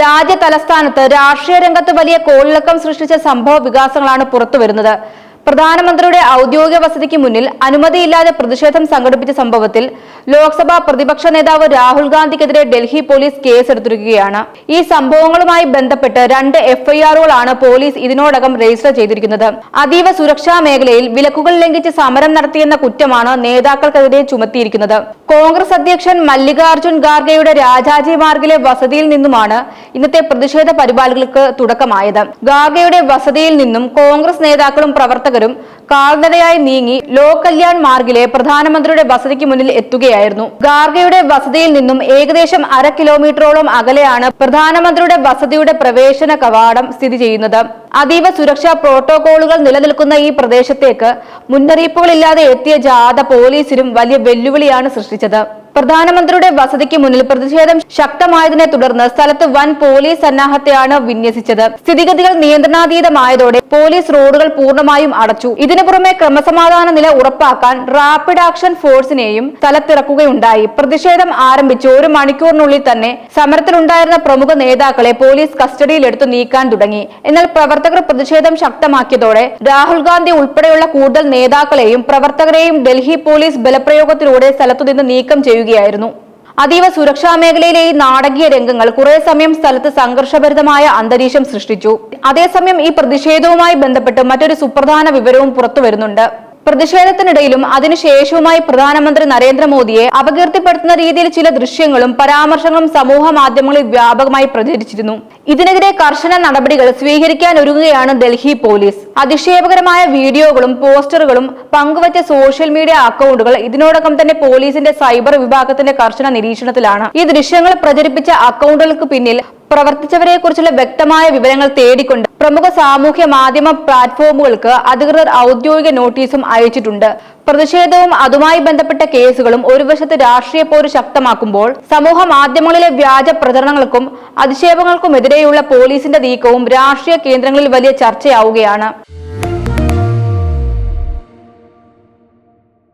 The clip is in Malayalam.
രാജ്യ തലസ്ഥാനത്ത് രാഷ്ട്രീയ രംഗത്ത് വലിയ കോളിളക്കം സൃഷ്ടിച്ച സംഭവ വികാസങ്ങളാണ് പുറത്തുവരുന്നത്. പ്രധാനമന്ത്രിയുടെ ഔദ്യോഗിക വസതിക്ക് മുന്നിൽ അനുമതിയില്ലാതെ പ്രതിഷേധം സംഘടിപ്പിച്ച സംഭവത്തിൽ ലോക്സഭാ പ്രതിപക്ഷ നേതാവ് രാഹുൽ ഗാന്ധിക്കെതിരെ ഡൽഹി പോലീസ് കേസെടുത്തിരിക്കുകയാണ്. ഈ സംഭവങ്ങളുമായി ബന്ധപ്പെട്ട് 2 എഫ്ഐആറുകളാണ് പോലീസ് ഇതിനോടകം രജിസ്റ്റർ ചെയ്തിരിക്കുന്നത്. അതീവ സുരക്ഷാ മേഖലയിൽ വിലക്കുകൾ ലംഘിച്ച് സമരം നടത്തിയെന്ന കുറ്റമാണ് നേതാക്കൾക്കെതിരെ ചുമത്തിയിരിക്കുന്നത്. കോൺഗ്രസ് അധ്യക്ഷൻ മല്ലികാർജുൻ ഖാർഗെയുടെ രാജാജി മാർഗിലെ വസതിയിൽ നിന്നുമാണ് ഇന്നത്തെ പ്രതിഷേധ പരിപാടികൾക്ക് തുടക്കമായത്. ഖാർഗെയുടെ വസതിയിൽ നിന്നും കോൺഗ്രസ് നേതാക്കളും പ്രവർത്തകരും കാൽനടയായി നീങ്ങി ലോക് കല്യാൺ മാർഗിലെ പ്രധാനമന്ത്രിയുടെ വസതിക്ക് മുന്നിൽ എത്തുകയായിരുന്നു. ഖാർഗെയുടെ വസതിയിൽ നിന്നും ഏകദേശം 1/2 കിലോമീറ്ററോളം അകലെയാണ് പ്രധാനമന്ത്രിയുടെ വസതിയുടെ പ്രവേശന കവാടം സ്ഥിതി ചെയ്യുന്നത്. അതീവ സുരക്ഷാ പ്രോട്ടോകോളുകൾ നിലനിൽക്കുന്ന ഈ പ്രദേശത്തേക്ക് മുന്നറിയിപ്പുകളില്ലാതെ എത്തിയ ജാഥ പോലീസിനും വലിയ വെല്ലുവിളിയാണ് സൃഷ്ടിച്ചത്. പ്രധാനമന്ത്രിയുടെ വസതിക്ക് മുന്നിൽ പ്രതിഷേധം ശക്തമായതിനെ തുടർന്ന് സ്ഥലത്ത് വൻ പോലീസ് സന്നാഹത്തെയാണ് വിന്യസിച്ചത്. സ്ഥിതിഗതികൾ നിയന്ത്രണാതീതമായതോടെ പോലീസ് റോഡുകൾ പൂർണ്ണമായും അടച്ചു. ഇതിനു പുറമെ ക്രമസമാധാന നില ഉറപ്പാക്കാൻ റാപ്പിഡ് ആക്ഷൻ ഫോഴ്സിനെയും സ്ഥലത്തിറക്കുകയുണ്ടായി. പ്രതിഷേധം ആരംഭിച്ച് 1 മണിക്കൂറിനുള്ളിൽ തന്നെ സമരത്തിലുണ്ടായിരുന്ന പ്രമുഖ നേതാക്കളെ പോലീസ് കസ്റ്റഡിയിലെടുത്ത് നീക്കാൻ തുടങ്ങി. എന്നാൽ പ്രവർത്തകർ പ്രതിഷേധം ശക്തമാക്കിയതോടെ രാഹുൽ ഗാന്ധി ഉൾപ്പെടെയുള്ള കൂടുതൽ നേതാക്കളെയും പ്രവർത്തകരെയും ഡൽഹി പോലീസ് ബലപ്രയോഗത്തിലൂടെ സ്ഥലത്തുനിന്ന് നീക്കം ചെയ്യുകയായിരുന്നു. അതീവ സുരക്ഷാ മേഖലയിലെ ഈ നാടകീയ രംഗങ്ങൾ കുറെ സമയം സ്ഥലത്ത് സംഘർഷഭരിതമായ അന്തരീക്ഷം സൃഷ്ടിച്ചു. അതേസമയം ഈ പ്രതിഷേധവുമായി ബന്ധപ്പെട്ട് മറ്റൊരു സുപ്രധാന വിവരവും പുറത്തു വരുന്നുണ്ട്. പ്രതിഷേധത്തിനിടയിലും അതിനുശേഷവുമായി പ്രധാനമന്ത്രി നരേന്ദ്രമോദിയെ അപകീർത്തിപ്പെടുത്തുന്ന രീതിയിൽ ചില ദൃശ്യങ്ങളും പരാമർശങ്ങളും സമൂഹ മാധ്യമങ്ങളിൽ വ്യാപകമായി പ്രചരിച്ചിരുന്നു. ഇതിനെതിരെ കർശന നടപടികൾ സ്വീകരിക്കാൻ ഒരുങ്ങുകയാണ് ഡൽഹി പോലീസ്. അധിക്ഷേപകരമായ വീഡിയോകളും പോസ്റ്ററുകളും പങ്കുവച്ച സോഷ്യൽ മീഡിയ അക്കൗണ്ടുകൾ ഇതിനോടകം തന്നെ പോലീസിന്റെ സൈബർ വിഭാഗത്തിന്റെ കർശന നിരീക്ഷണത്തിലാണ്. ഈ ദൃശ്യങ്ങൾ പ്രചരിപ്പിച്ച അക്കൗണ്ടുകൾക്ക് പിന്നിൽ പ്രവർത്തിച്ചവരെ കുറിച്ചുള്ള വ്യക്തമായ വിവരങ്ങൾ തേടിക്കൊണ്ട് പ്രമുഖ സാമൂഹ്യ മാധ്യമ പ്ലാറ്റ്ഫോമുകൾക്ക് അധികൃതർ ഔദ്യോഗിക നോട്ടീസും അയച്ചിട്ടുണ്ട്. പ്രതിഷേധവും അതുമായി ബന്ധപ്പെട്ട കേസുകളും ഒരു വശത്ത് രാഷ്ട്രീയ പോര് ശക്തമാക്കുമ്പോൾ സമൂഹ മാധ്യമങ്ങളിലെ വ്യാജ പ്രചരണങ്ങൾക്കും അധിക്ഷേപങ്ങൾക്കുമെതിരെയുള്ള പോലീസിന്റെ നീക്കവും രാഷ്ട്രീയ കേന്ദ്രങ്ങളിൽ വലിയ ചർച്ചയാവുകയാണ്.